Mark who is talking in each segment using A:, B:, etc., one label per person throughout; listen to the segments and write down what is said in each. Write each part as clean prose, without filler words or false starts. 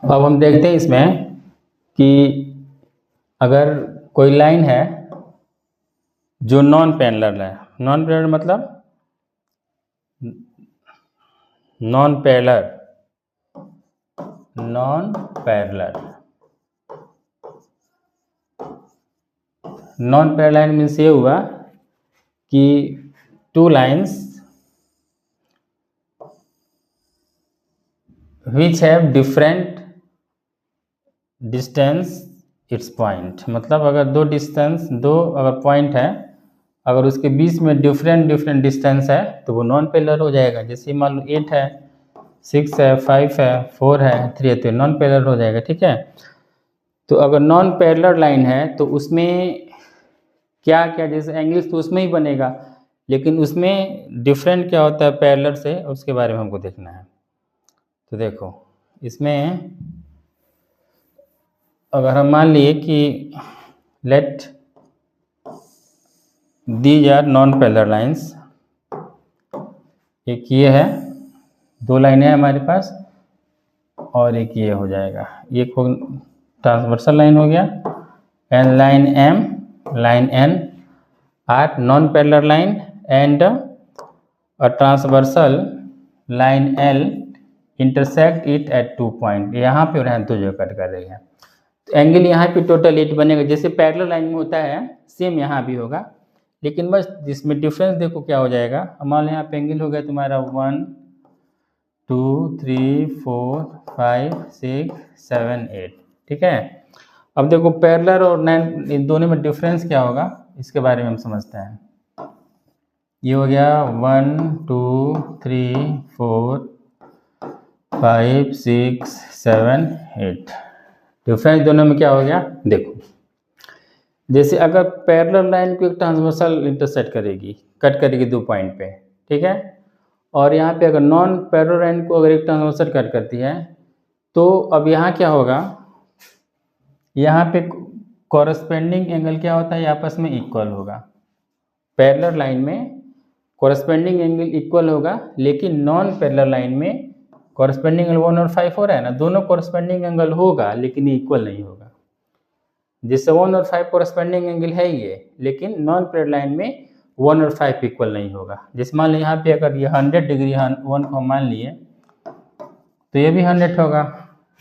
A: अब हम देखते हैं इसमें कि अगर कोई लाइन है जो नॉन पैरेलल है, नॉन पैरेलल मतलब non parallel, non parallel, non parallel means ये हुआ कि two lines which have different distance its point, मतलब अगर दो अगर पॉइंट है, अगर उसके बीच में डिफरेंट डिस्टेंस है तो वो नॉन पैरेलल हो जाएगा। जैसे मान लो 8 है, 6 है, 5 है, 4 है, 3 है, तो नॉन पैरेलल हो जाएगा। ठीक है, तो अगर नॉन पैरेलल लाइन है तो उसमें क्या क्या, जैसे एंगल्स तो उसमें ही बनेगा, लेकिन उसमें डिफरेंट क्या होता है पैरेलल से, उसके बारे में हमको देखना है। तो देखो इसमें अगर हम मान लिए कि let these are non parallel lines, एक ये है, दो लाइनें हैं हमारे पास, और एक ये हो जाएगा, एक हो ट्रांसवर्सल लाइन हो गया, and line M, line N are non parallel line, and a transversal line L intersect it at 2 point, यहाँ पे और यहाँ दो जगह कट कर रही है। तो एंगल यहाँ पे टोटल 8 बनेगा, जैसे पैरेलल लाइन में होता है सेम यहाँ भी होगा, लेकिन बस जिसमें डिफरेंस देखो क्या हो जाएगा। मान लो यहाँ पे एंगल हो गया तुम्हारा 1 2 3 4 5 6 7 8। ठीक है, अब देखो पैरेलल और नॉन, इन दोनों में डिफरेंस क्या होगा इसके बारे में हम समझते हैं। ये हो गया 1 2 3 4 5 6 7 8, डिफरेंस दोनों में क्या हो गया देखो। जैसे अगर पैरेलल लाइन को एक ट्रांसवर्सल इंटरसेक्ट करेगी, कट करेगी 2 पॉइंट पे, ठीक है, और यहाँ पे अगर नॉन पैरेलल लाइन को अगर एक ट्रांसवर्सल कट करती है, तो अब यहाँ क्या होगा, यहाँ पे कॉरस्पेंडिंग एंगल क्या होता है, आपस में इक्वल होगा। पैरेलल लाइन में कॉरस्पेंडिंग एंगल इक्वल होगा, लेकिन नॉन पैरेलल लाइन में कॉरस्पेंडिंग एंगल 1 और 5 हो रहा है ना, दोनों कॉरस्पेंडिंग एंगल होगा लेकिन ये इक्वल नहीं होगा। जिससे 1 और 5 कॉरस्पेंडिंग एंगल है ये, लेकिन नॉन पैरेलल लाइन में 1 और 5 इक्वल नहीं होगा। जैसे मान लो यहाँ पे अगर ये 100 डिग्री 1 को मान लिए तो ये भी 100 होगा,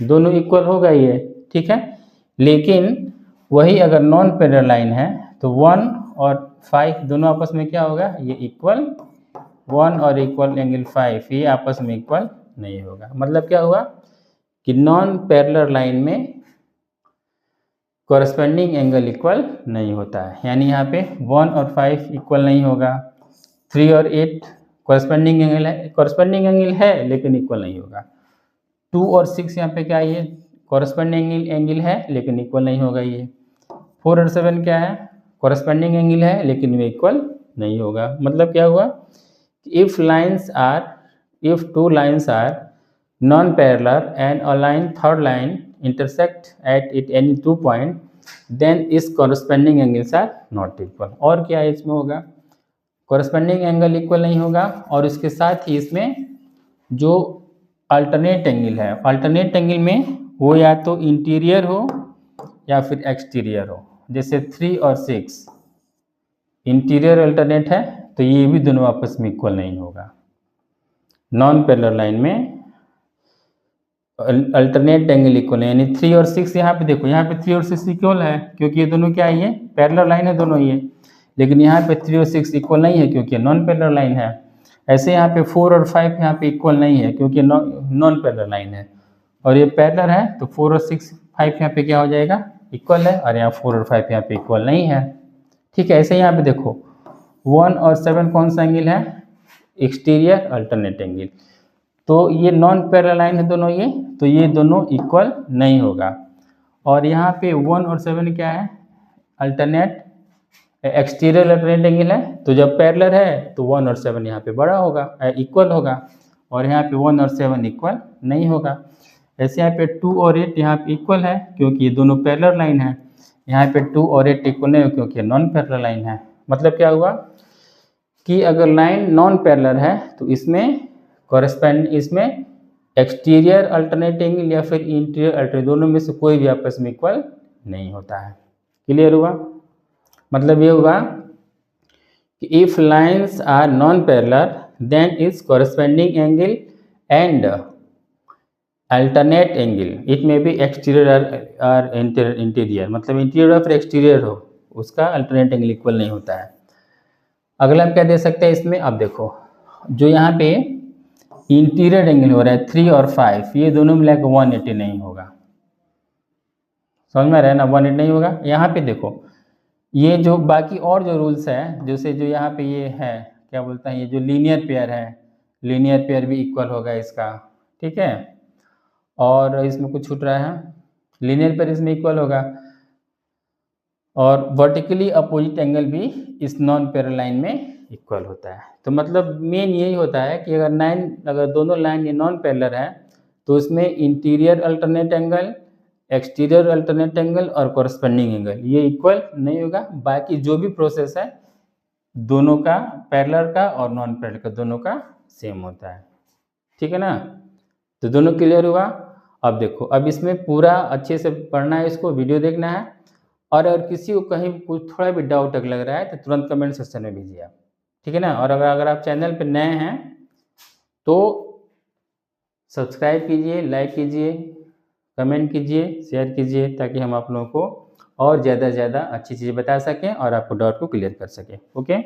A: दोनों इक्वल होगा ये। ठीक है, लेकिन वही अगर नॉन पैरेलल लाइन है तो 1 और 5 दोनों आपस में क्या होगा, ये इक्वल 1 और इक्वल एंगल 5 ये आपस में इक्वल नहीं होगा। मतलब क्या हुआ कि नॉन पैरेलल लाइन में कॉरस्पेंडिंग एंगल इक्वल नहीं होता है, यानी यहाँ पे 1 और 5 इक्वल नहीं होगा, 3 और 8 कॉरस्पेंडिंग एंगल है लेकिन इक्वल नहीं होगा, 2 और 6 यहाँ पे क्या है, ये कॉरस्पेंडिंग एंगल है लेकिन इक्वल नहीं होगा, ये 4 और 7 क्या है, कॉरस्पेंडिंग एंगल है लेकिन वे इक्वल नहीं होगा। मतलब क्या हुआ, if two lines are non-parallel and a line third line intersect at it any 2 point, then its corresponding angles are not equal। और क्या है इसमें होगा, corresponding angle इक्वल नहीं होगा, और इसके साथ ही इसमें जो अल्टरनेट एंगल है, अल्टरनेट एंगल में वो या तो इंटीरियर हो या फिर एक्सटीरियर हो। जैसे 3 और 6 इंटीरियर अल्टरनेट है तो ये भी दोनों आपस में इक्वल नहीं होगा। नॉन पैरेलल लाइन में अल्टरनेट एंगल इक्वल है, यानी 3 और 6 यहाँ पे देखो, यहाँ पे 3 और 6 इक्वल है क्योंकि ये दोनों क्या है, ये पैरेलल लाइन है दोनों ये, लेकिन यहाँ पे 3 और 6 इक्वल नहीं है क्योंकि नॉन पैरेलल लाइन है। ऐसे यहाँ पे 4 और 5 यहाँ पे इक्वल नहीं है क्योंकि नॉन पैरेलल लाइन है, और ये पैरेलल है तो 4 और 6 5 यहाँ पे क्या हो जाएगा, इक्वल है, और यहाँ 4 और 5 यहाँ पे इक्वल नहीं है। ठीक है, ऐसे यहाँ पे देखो 1 और 7 कौन सा एंगल है, एक्सटीरियर अल्टरनेट एंगल, तो ये नॉन पैरेलल लाइन है दोनों ये, तो ये दोनों इक्वल नहीं होगा। और यहाँ पे 1 और 7 क्या है, अल्टरनेट एक्सटीरियर अल्टरनेट एंगल है, तो जब पैरेलल है तो 1 और 7 यहाँ पे बड़ा होगा, इक्वल होगा, और यहाँ पे 1 और 7 इक्वल नहीं होगा। ऐसे यहाँ पे 2 और 8 यहाँ पे इक्वल है क्योंकि ये दोनों पैरेलल लाइन है, यहाँ पे 2 और 8 इक्वल नहीं हो क्योंकि नॉन पैरेलल लाइन है। मतलब क्या हुआ कि अगर लाइन नॉन पैरेलल है तो इसमें एक्सटीरियर अल्टरनेट एंगल या फिर इंटीरियर अल्टरनेट, दोनों में से कोई भी आपस में इक्वल नहीं होता है। क्लियर हुआ? मतलब ये हुआ कि if lines are non parallel then is corresponding angle and alternate angle it may be exterior और इंटीरियर, मतलब इंटीरियर और फिर एक्सटीरियर हो, उसका अल्टरनेट एंगल इक्वल नहीं होता है। अगला हम क्या दे सकते हैं इसमें, अब देखो जो यहाँ पे इंटीरियर एंगल हो रहा है 3 और 5, ये दोनों मिला के 180 नहीं होगा। समझ में आ रहा है ना, 180 नहीं होगा। यहाँ पे देखो ये जो बाकी और जो रूल्स है, जैसे जो यहाँ पे ये है क्या बोलते हैं, ये जो लीनियर पेयर है, लीनियर पेयर भी इक्वल होगा इसका, ठीक है। और इसमें कुछ छूट रहा है, लीनियर पेयर इसमें इक्वल होगा, और वर्टिकली अपोजिट एंगल भी इस नॉन पैरेलल लाइन में इक्वल होता है। तो मतलब मेन यही होता है कि अगर दोनों लाइन ये नॉन पैरेलल है तो उसमें interior alternate angle, exterior alternate angle और कॉरस्पेंडिंग एंगल ये इक्वल नहीं होगा। बाकी जो भी प्रोसेस है दोनों का, पैरेलल का और नॉन पैरेलल का, दोनों का सेम होता है, ठीक है ना। तो दोनों क्लियर हुआ। अब देखो, अब इसमें पूरा अच्छे से पढ़ना है, इसको वीडियो देखना है, और अगर किसी को कहीं कुछ थोड़ा भी डाउट लग रहा है तो तुरंत कमेंट सेक्शन में भेजिए आप, ठीक है ना। और अगर आप चैनल पर नए हैं तो सब्सक्राइब कीजिए, लाइक कीजिए, कमेंट कीजिए, शेयर कीजिए, ताकि हम आप लोगों को और ज़्यादा से ज़्यादा अच्छी चीज़ें बता सकें और आपको डाउट को क्लियर कर सकें। ओके।